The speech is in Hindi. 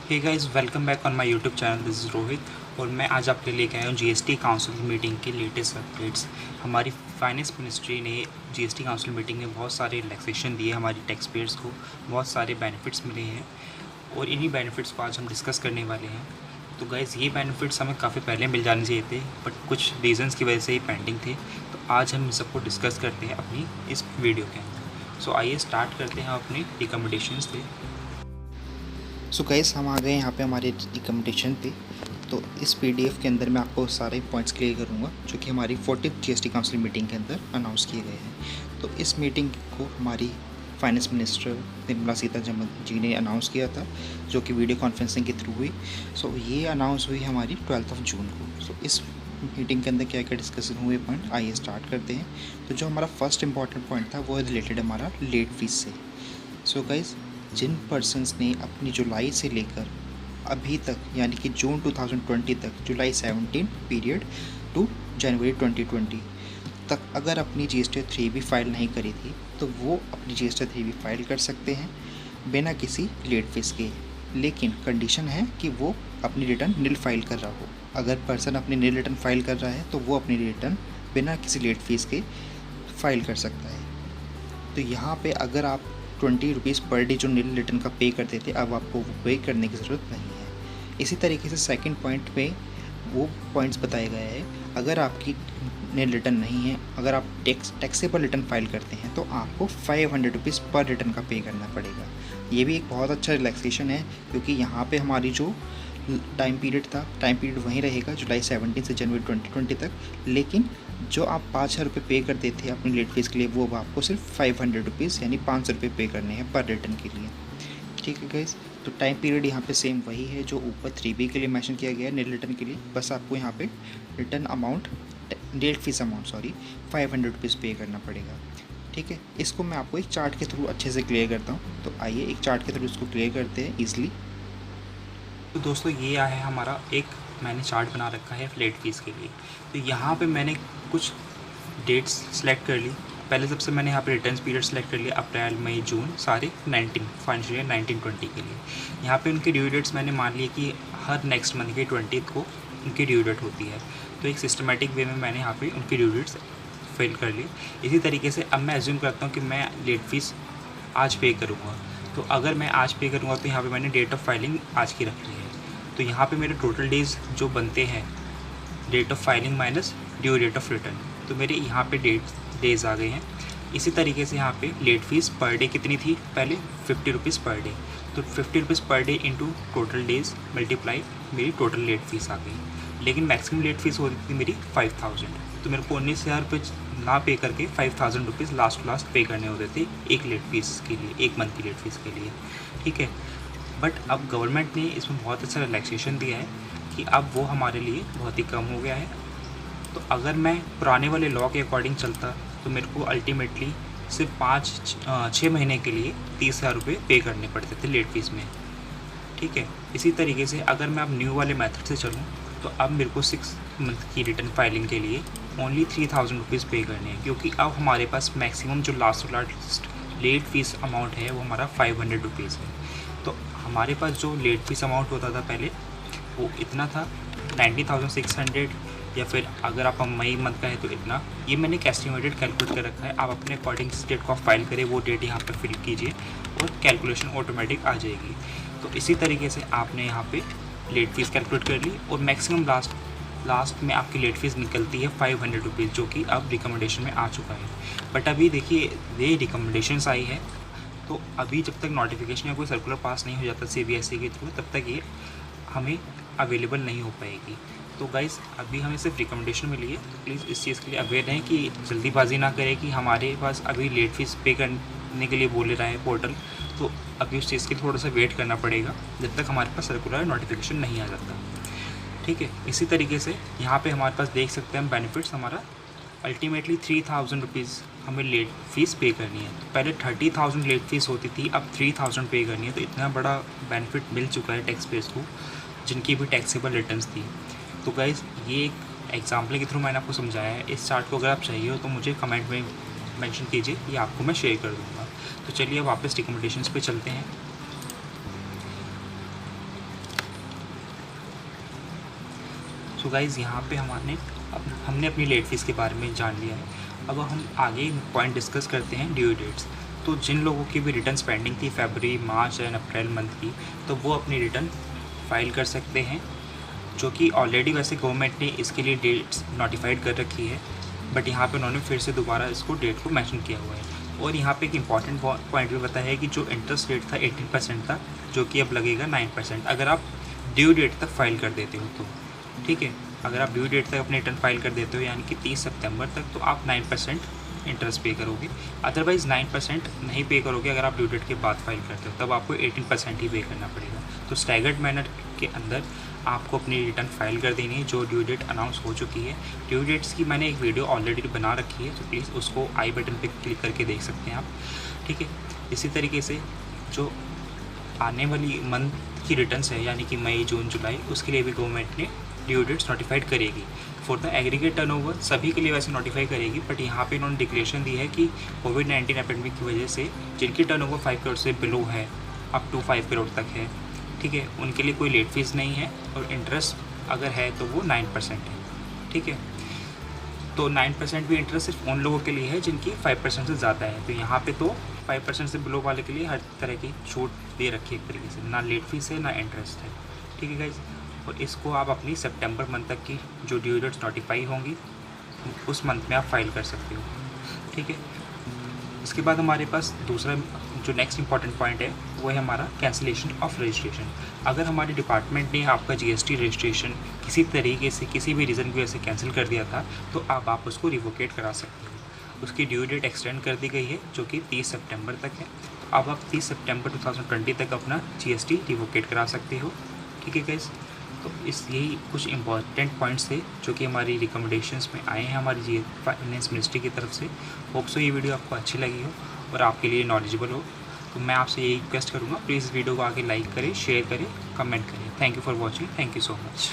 Hey guys, welcome back on my YouTube channel. This is Rohit और मैं आज आपके लेके आया हूँ जीएसटी काउंसिल मीटिंग के लेटेस्ट अपडेट्स। हमारी फाइनेंस मिनिस्ट्री ने जीएसटी काउंसिल मीटिंग में बहुत सारे रिलैक्सेशन दिए हमारी टैक्स पेयर्स को, बहुत सारे बेनिफिट्स मिले हैं और इन्हीं बेनिफिट्स को आज हम डिस्कस करने वाले हैं। तो गाइज़, ये बेनिफिट्स हमें काफ़ी पहले मिल जाने चाहिए थे, बट कुछ रीज़न्स की वजह से ये पेंडिंग थे। तो आज हम इन सबको डिस्कस करते हैं अपनी इस वीडियो के अंदर। सो आइए स्टार्ट करते हैं अपने रिकमेंडेशंस पे। सो गाइस, हम आ गए यहाँ पे हमारे रिकमेंडेशन पे। तो इस पीडीएफ के अंदर मैं आपको सारे पॉइंट्स क्लियर करूँगा जो कि हमारी 40th जीएसटी काउंसिल मीटिंग के अंदर अनाउंस किए गए हैं। तो इस मीटिंग को हमारी फाइनेंस मिनिस्टर निर्मला सीतारमण जी ने अनाउंस किया था, जो कि वीडियो कॉन्फ्रेंसिंग के थ्रू हुई। सो ये अनाउंस हुई हमारी 12 जून को। सो इस मीटिंग के अंदर क्या क्या डिस्कशन हुए पॉइंट, आइए स्टार्ट करते हैं। तो जो हमारा फर्स्ट इंपॉर्टेंट पॉइंट था वो रिलेटेड हमारा लेट फीस से। सो गाइस, जिन पर्सन्स ने अपनी जुलाई से लेकर अभी तक यानी कि जून 2020 तक, जुलाई 17 पीरियड टू जनवरी 2020 तक अगर अपनी GST 3B फाइल नहीं करी थी, तो वो अपनी GST 3B फाइल कर सकते हैं बिना किसी लेट फीस के। लेकिन कंडीशन है कि वो अपनी रिटर्न नील फाइल कर रहा हो। अगर पर्सन अपनी नील रिटर्न फाइल कर रहा है तो वो अपनी रिटर्न बिना किसी लेट फीस के फाइल कर सकता है। तो यहाँ पे अगर आप 20 रुपीज़ पर डे जो नील रिटर्न का पे करते थे, अब आपको वो पे करने की ज़रूरत नहीं है। इसी तरीके से सेकंड पॉइंट पे वो पॉइंट्स बताए गए हैं। अगर आपकी नील रिटर्न नहीं है, अगर आप टैक्सेबल रिटर्न फाइल करते हैं तो आपको 500 रुपीज़ पर रिटर्न का पे करना पड़ेगा। ये भी एक बहुत अच्छा रिलैक्सेशन है, क्योंकि यहाँ पे हमारी जो टाइम पीरियड था, टाइम पीरियड वहीं रहेगा जुलाई 17 से जनवरी 2020 तक। लेकिन जो आप 5,000 रुपये पे करते थे अपनी लेट फीस के लिए, वो अब आपको सिर्फ 500 रुपीज़ यानी 500 रुपये पे करने हैं पर रिटर्न के लिए। ठीक है गाइस, तो टाइम पीरियड यहाँ पे सेम वही है जो ऊपर 3B के लिए मेंशन किया गया है नील रिटर्न के लिए। बस आपको यहाँ पे return amount, late fee amount 500 rupees pay करना पड़ेगा। ठीक है, इसको मैं आपको एक चार्ट के थ्रू अच्छे से क्लियर करता हूँ। तो आइए एक चार्ट के थ्रू इसको क्लियर करते हैं ईजिली। तो दोस्तों, ये आया है हमारा एक, मैंने चार्ट बना रखा है लेट फीस के लिए। तो यहाँ पे मैंने कुछ डेट्स सेलेक्ट कर ली। पहले सबसे मैंने यहाँ पे रिटर्न पीरियड सेलेक्ट कर लिया, अप्रैल मई जून, सारे 19 फाइनेंशियल ईयर 19-20 के लिए। यहाँ पे उनकी ड्यू डेट्स मैंने मान लिया कि हर नेक्स्ट मंथ के 20th को उनकी ड्यू डेट होती है। तो एक सिस्टमेटिक वे में मैंने यहाँ पे उनकी ड्यू डेट्स फिल कर ली। इसी तरीके से अब मैं एज्यूम करता हूँ कि मैं लेट फीस आज पे करूँगा। तो अगर मैं आज पे करूँगा तो यहाँ पे मैंने डेट ऑफ फाइलिंग आज की रख ली है। तो यहाँ पे मेरे टोटल डेज़ जो बनते हैं, date of filing minus due date of return, तो मेरे यहाँ पे डेज़ आ गए हैं। इसी तरीके से यहाँ पे लेट फीस पर डे कितनी थी, पहले 50 रुपीज़ पर डे। तो 50 rupees per day into total days multiply मेरी टोटल लेट फीस आ गई। लेकिन मैक्सिमम लेट फीस होती थी मेरी 5000। तो मेरे को 19,000 रुपये ना पे करके 5000 रुपीज़ लास्ट पे करने होते थे एक लेट फीस के लिए, एक मंथ की लेट फीस के लिए। ठीक है, बट अब गवर्नमेंट ने इसमें बहुत अच्छा रिलैक्सेशन दिया है कि अब वो हमारे लिए बहुत ही कम हो गया है। तो अगर मैं पुराने वाले लॉ के अकॉर्डिंग चलता तो मेरे को अल्टीमेटली सिर्फ 6 महीने के लिए 30,000 रुपये पे करने पड़ते थे लेट फीस में। ठीक है, इसी तरीके से अगर मैं अब न्यू वाले मेथड से चलूँ तो अब मेरे को 6 मंथ की रिटर्न फाइलिंग के लिए ओनली 3,000 रुपीज़ पे करने हैं, क्योंकि अब हमारे पास मैक्सिमम जो लास्ट लेट फीस अमाउंट है वो हमारा 500 रुपीज़ है। तो हमारे पास जो लेट फीस अमाउंट होता था पहले वो इतना था, 90,600, या फिर अगर आप मई मंथ का है तो इतना। ये मैंने एक एस्टिमेटेड कैलकुलेट कर रखा है, आप अपने अकॉर्डिंग जिस डेट को आप फाइल करें वो डेट यहाँ पे फिल कीजिए और कैलकुलेशन ऑटोमेटिक आ जाएगी। तो इसी तरीके से आपने यहाँ पे लेट फीस कैलकुलेट कर ली और मैक्सिमम लास्ट में आपकी लेट फीस निकलती है 500 रुपीज़, जो कि अब रिकमेंडेशन में आ चुका है। बट अभी देखिए, ये रिकमेंडेशंस आई है, तो अभी जब तक नोटिफिकेशन या कोई सर्कुलर पास नहीं हो जाता CBSE के थ्रू, तब तक ये हमें अवेलेबल नहीं हो पाएगी। तो गाइस, अभी हमें सिर्फ रिकमेंडेशन मिली है, तो प्लीज़ इस चीज़ के लिए अवेयर रहें कि जल्दीबाजी ना करें कि हमारे पास अभी लेट फीस पे करने के लिए बोले रहा है पोर्टल। तो अभी उस चीज़ के लिए थोड़ा सा वेट करना पड़ेगा जब तक हमारे पास सर्कुलर नोटिफिकेशन नहीं आ जाता। ठीक है, इसी तरीके से यहाँ पे हमारे पास देख सकते हैं हम बेनिफिट्स, हमारा अल्टीमेटली 3,000 रुपीज़ हमें लेट फ़ीस पे करनी है। तो पहले 30,000 लेट फ़ीस होती थी, अब 3,000 पे करनी है। तो इतना बड़ा बेनिफिट मिल चुका है टैक्स पेयर्स को जिनकी भी टैक्सेबल रिटर्न्स थी। तो गाइज़, ये एक एग्जाम्पल के थ्रू मैंने आपको समझाया है। इस चार्ट को अगर आप चाहिए हो तो मुझे कमेंट में मेंशन कीजिए, ये आपको मैं शेयर कर दूँगा। तो चलिए अब वापस रिकमेंडेशंस पे चलते हैं। सो गाइज़ यहाँ पे हमने अपनी लेट फीस के बारे में जान लिया है। अब हम आगे पॉइंट डिस्कस करते हैं ड्यू डेट्स। तो जिन लोगों की भी रिटर्न पेंडिंग थी फरवरी, मार्च एंड अप्रैल मंथ की, तो वो अपनी रिटर्न फाइल कर सकते हैं, जो कि ऑलरेडी वैसे गवर्नमेंट ने इसके लिए डेट्स नोटिफाइड कर रखी है, बट यहाँ पे उन्होंने फिर से दोबारा इसको डेट को मेंशन किया हुआ है। और यहाँ पे एक इम्पॉर्टेंट पॉइंट भी बताया है कि जो इंटरेस्ट रेट था 18% था, जो कि अब लगेगा 9% अगर आप ड्यू डेट तक फाइल कर देते हो तो। ठीक है, अगर आप ड्यू डेट तक अपनी रिटर्न फाइल कर देते हो यानी कि 30 सितंबर तक, तो आप 9% इंटरेस्ट पे करोगे। अदरवाइज़ 9% नहीं पे करोगे अगर आप ड्यू डेट के बाद फाइल करते हो, तब आपको 18% ही पे करना पड़ेगा। तो स्टैगर्ड मैनर के अंदर आपको अपनी रिटर्न फाइल कर देनी है जो ड्यू डेट अनाउंस हो चुकी है। ड्यू डेट्स की मैंने एक वीडियो ऑलरेडी बना रखी है, तो प्लीज़ उसको आई बटन पे क्लिक करके देख सकते हैं आप। ठीक है, इसी तरीके से जो आने वाली मंथ की रिटर्न्स है यानी कि मई, जून, जुलाई, उसके लिए भी गवर्नमेंट ने ड्यू डेट्स नोटिफाइड करेगी। फॉर द एग्रीगेट टर्नओवर सभी के लिए वैसे नोटिफाई करेगी, बट यहाँ पे इन्होंने डिक्लेरेशन दी है कि कोविड-19 एपिडेमिक की वजह से जिनकी टर्नओवर 5 करोड़ से बिलो है, अप टू 5 करोड़ तक है, ठीक है, उनके लिए कोई लेट फीस नहीं है, और इंटरेस्ट अगर है तो वो 9% है। ठीक है, तो 9% भी इंटरेस्ट सिर्फ उन लोगों के लिए है जिनकी 5% से ज़्यादा है। तो यहाँ पे तो 5% से बिलो वाले के लिए हर तरह की छूट दे रखी है एक तरीके से, ना लेट फीस है ना इंटरेस्ट है। ठीक है गाइज, और इसको आप अपनी सितंबर मंथ तक की जो ड्यू डेट्स नोटिफाई होंगी उस मंथ में आप फाइल कर सकते हो। ठीक है, इसके बाद हमारे पास दूसरा जो नेक्स्ट इंपॉर्टेंट पॉइंट है वो है हमारा कैंसिलेशन ऑफ रजिस्ट्रेशन। अगर हमारे डिपार्टमेंट ने आपका जीएसटी रजिस्ट्रेशन किसी तरीके से किसी भी रीज़न की वजह से कैंसिल कर दिया था, तो अब आप उसको रिवोकेट करा सकते हो। उसकी ड्यू डेट एक्सटेंड कर दी गई है जो कि 30 सितंबर तक है। अब आप 30 सितंबर 2020 तक अपना जीएसटी रिवोकेट करा सकते हो। ठीक है गाइस, तो यही कुछ इंपॉर्टेंट पॉइंट्स थे जो कि हमारी रिकमेंडेशंस में आए हैं हमारी फाइनेंस मिनिस्ट्री की तरफ से। होप सो ये वीडियो आपको अच्छी लगी हो और आपके लिए नॉलेजेबल हो। तो मैं आपसे यही रिक्वेस्ट करूँगा, प्लीज़ वीडियो को आगे लाइक करें, शेयर करें, कमेंट करें। Thank you for watching, thank you so much.